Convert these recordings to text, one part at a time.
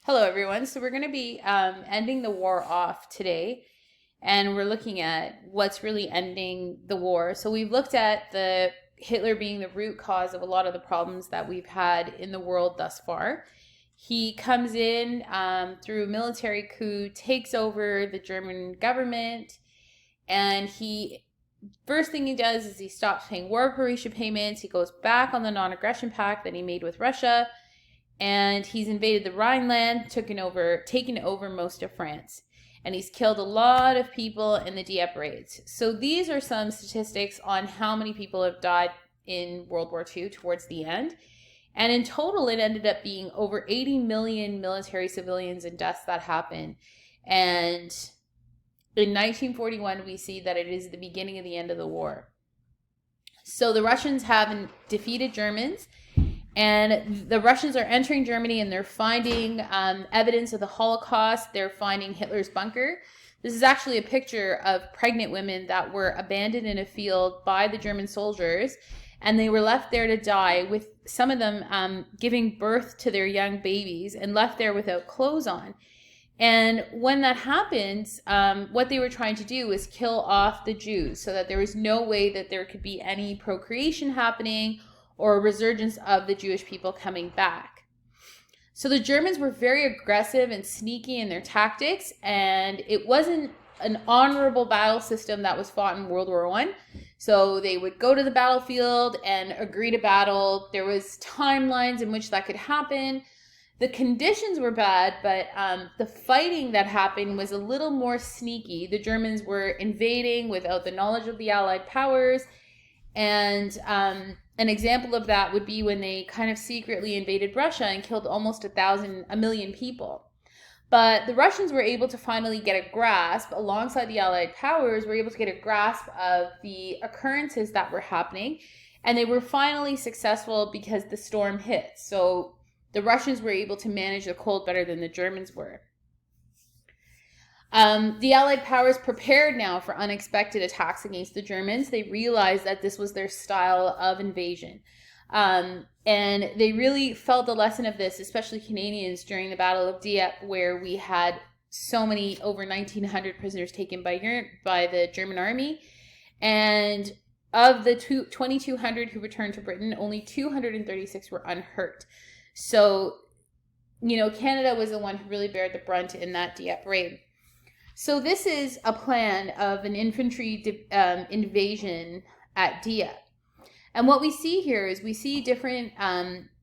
Hello, everyone. So we're going to be ending the war off today, and we're looking at what's really ending the war. So we've looked at the Hitler being the root cause of a lot of the problems that we've had in the world thus far. He comes in through a military coup, takes over the German government, and first thing he does is he stops paying war reparation payments. He goes back on the non-aggression pact that he made with Russia, and he's invaded the Rhineland, taken over most of France, and he's killed a lot of people in the Dieppe raids. So these are some statistics on how many people have died in World War II towards the end. And in total, it ended up being over 80 million military civilians and deaths that happened. And in 1941, we see that it is the beginning of the end of the war. So the Russians have defeated Germans, and the Russians are entering Germany, and they're finding evidence of the Holocaust. They're finding Hitler's bunker. This is actually a picture of pregnant women that were abandoned in a field by the German soldiers, and they were left there to die, with some of them giving birth to their young babies and left there without clothes on. And when that happens, what they were trying to do was kill off the Jews so that there was no way that there could be any procreation happening or a resurgence of the Jewish people coming back. So the Germans were very aggressive and sneaky in their tactics, and it wasn't an honorable battle system that was fought in World War I. So they would go to the battlefield and agree to battle. There was timelines in which that could happen. The conditions were bad, but the fighting that happened was a little more sneaky. The Germans were invading without the knowledge of the Allied powers, and an example of that would be when they kind of secretly invaded Russia and killed almost a million people. But the Russians were able to finally get a grasp, alongside the Allied powers, were able to get a grasp of the occurrences that were happening. And they were finally successful because the storm hit. So the Russians were able to manage the cold better than the Germans were. The Allied powers prepared now for unexpected attacks against the Germans. They realized that this was their style of invasion. And they really felt the lesson of this, especially Canadians, during the Battle of Dieppe, where we had so many, over 1,900 prisoners taken by the German army. And of the 2,200 who returned to Britain, only 236 were unhurt. So, Canada was the one who really bared the brunt in that Dieppe raid. So this is a plan of an infantry invasion at Dieppe. And what we see here is we see different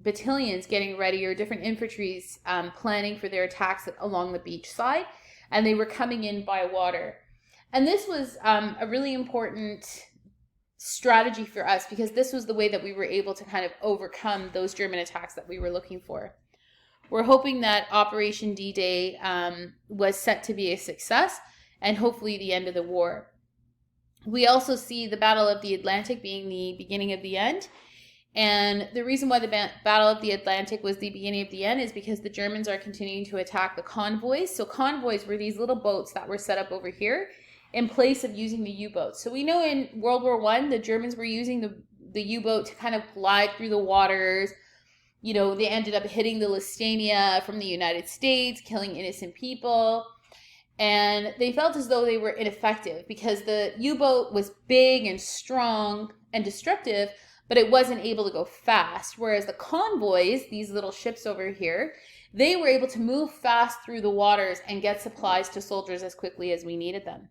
battalions getting ready, or different infantries planning for their attacks along the beach side. And they were coming in by water. And this was a really important strategy for us, because this was the way that we were able to kind of overcome those German attacks that we were looking for. We're hoping that Operation D-Day was set to be a success, and hopefully the end of the war. We also see the Battle of the Atlantic being the beginning of the end. And the reason why the Battle of the Atlantic was the beginning of the end is because the Germans are continuing to attack the convoys. So convoys were these little boats that were set up over here in place of using the U-boats. So we know in World War I, the Germans were using the U-boat to kind of glide through the waters. They ended up hitting the Lusitania from the United States, killing innocent people. And they felt as though they were ineffective because the U-boat was big and strong and destructive, but it wasn't able to go fast. Whereas the convoys, these little ships over here, they were able to move fast through the waters and get supplies to soldiers as quickly as we needed them.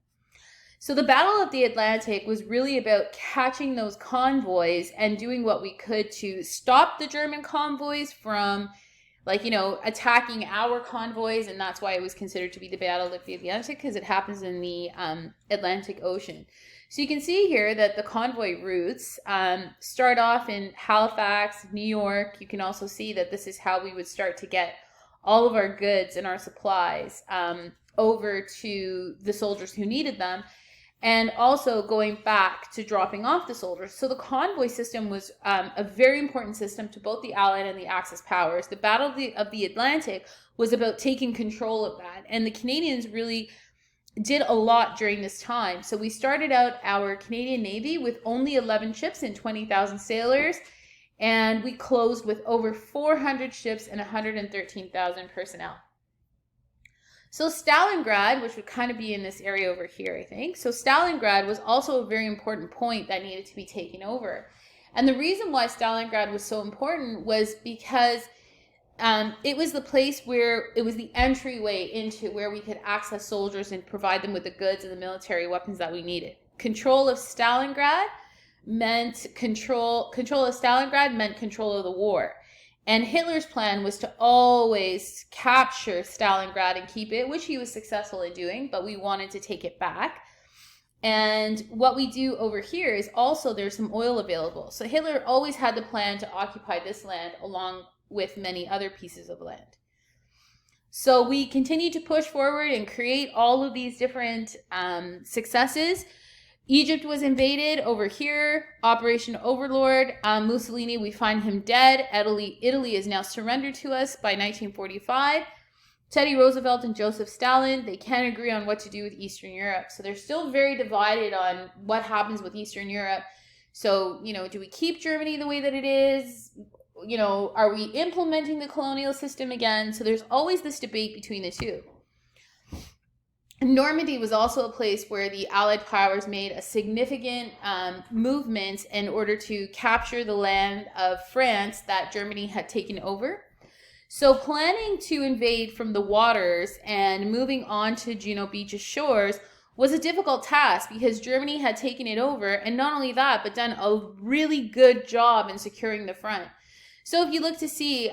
So the Battle of the Atlantic was really about catching those convoys and doing what we could to stop the German convoys from, attacking our convoys. And that's why it was considered to be the Battle of the Atlantic, because it happens in the Atlantic Ocean. So you can see here that the convoy routes start off in Halifax, New York. You can also see that this is how we would start to get all of our goods and our supplies over to the soldiers who needed them. And also going back to dropping off the soldiers. So the convoy system was a very important system to both the Allied and the Axis powers. The Battle of the Atlantic was about taking control of that. And the Canadians really did a lot during this time. So we started out our Canadian Navy with only 11 ships and 20,000 sailors. And we closed with over 400 ships and 113,000 personnel. So Stalingrad, which would kind of be in this area over here, I think. So Stalingrad was also a very important point that needed to be taken over. And the reason why Stalingrad was so important was because it was the place where it was the entryway into where we could access soldiers and provide them with the goods and the military weapons that we needed. Control of Stalingrad meant control of Stalingrad meant control of the war. And Hitler's plan was to always capture Stalingrad and keep it, which he was successful in doing, but we wanted to take it back. And what we do over here is also there's some oil available. So Hitler always had the plan to occupy this land along with many other pieces of land. So we continue to push forward and create all of these different successes. Egypt was invaded over here, Operation Overlord. Mussolini, we find him dead. Italy is now surrendered to us by 1945. Teddy Roosevelt and Joseph Stalin, they can't agree on what to do with Eastern Europe. So they're still very divided on what happens with Eastern Europe. So, do we keep Germany the way that it is? Are we implementing the colonial system again? So there's always this debate between the two. Normandy was also a place where the Allied powers made a significant movement in order to capture the land of France that Germany had taken over. So planning to invade from the waters and moving on to Juno Beach's shores was a difficult task because Germany had taken it over, and not only that, but done a really good job in securing the front. So if you look to see,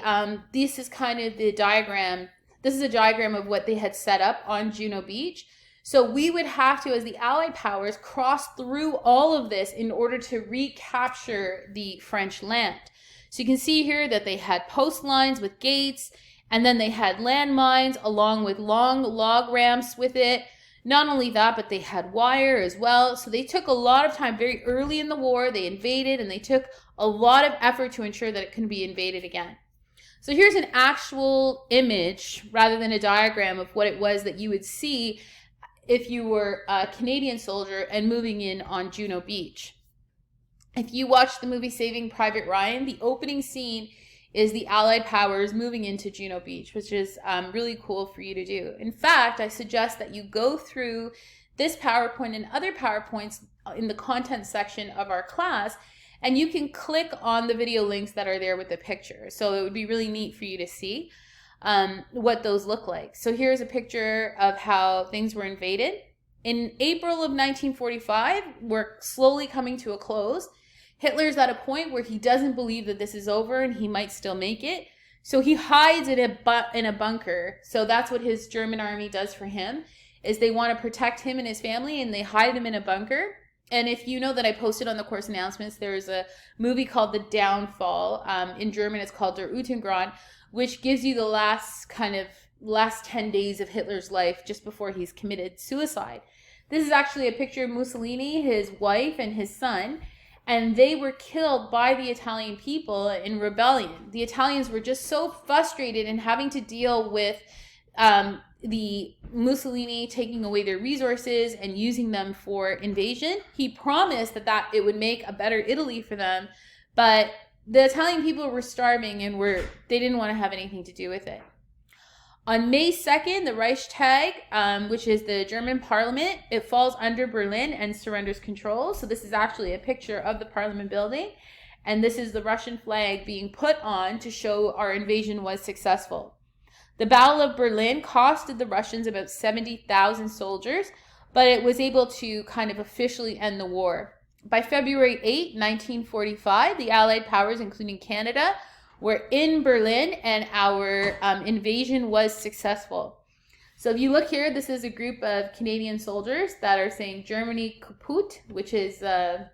this is kind of the diagram. This is a diagram of what they had set up on Juno Beach. So we would have to, as the Allied powers, cross through all of this in order to recapture the French land. So you can see here that they had post lines with gates, and then they had landmines along with long log ramps with it. Not only that, but they had wire as well. So they took a lot of time very early in the war. They invaded, and they took a lot of effort to ensure that it couldn't be invaded again. So here's an actual image rather than a diagram of what it was that you would see if you were a Canadian soldier and moving in on Juno Beach. If you watch the movie Saving Private Ryan, the opening scene is the Allied powers moving into Juno Beach, which is really cool for you to do. In fact, I suggest that you go through this PowerPoint and other PowerPoints in the content section of our class, and you can click on the video links that are there with the picture. So it would be really neat for you to see what those look like. So here's a picture of how things were invaded. In April of 1945, we're slowly coming to a close. Hitler's at a point where he doesn't believe that this is over and he might still make it. So he hides in a bunker. So that's what his German army does for him, is they want to protect him and his family, and they hide him in a bunker. And if you know that I posted on the course announcements, there's a movie called The Downfall. In German, it's called Der Utengrund, which gives you the last 10 days of Hitler's life just before he's committed suicide. This is actually a picture of Mussolini, his wife, and his son, and they were killed by the Italian people in rebellion. The Italians were just so frustrated in having to deal with the Mussolini taking away their resources and using them for invasion. He promised that it would make a better Italy for them, but the Italian people were starving and they didn't want to have anything to do with it. On May 2nd, the Reichstag, which is the German parliament, it falls under Berlin and surrenders control. So this is actually a picture of the parliament building. And this is the Russian flag being put on to show our invasion was successful. The Battle of Berlin costed the Russians about 70,000 soldiers, but it was able to kind of officially end the war. By February 8, 1945, the Allied powers, including Canada, were in Berlin, and our invasion was successful. So if you look here, this is a group of Canadian soldiers that are saying Germany kaput, which is a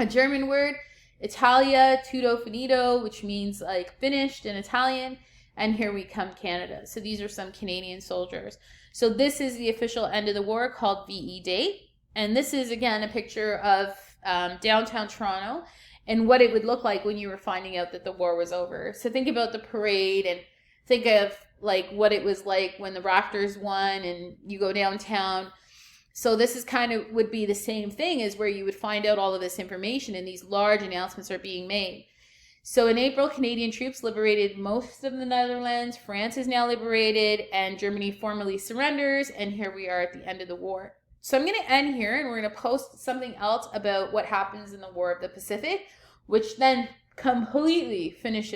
German word, Italia tutto finito, which means like finished in Italian, and here we come Canada. So these are some Canadian soldiers. So this is the official end of the war, called VE Day, and this is again a picture of downtown Toronto and what it would look like when you were finding out that the war was over. So think about the parade and think of like what it was like when the Raptors won and you go downtown. So this is kind of would be the same thing as where you would find out all of this information and these large announcements are being made. So in April, Canadian troops liberated most of the Netherlands. France is now liberated, and Germany formally surrenders. And here we are at the end of the war. So I'm going to end here, and we're going to post something else about what happens in the War of the Pacific, which then completely finishes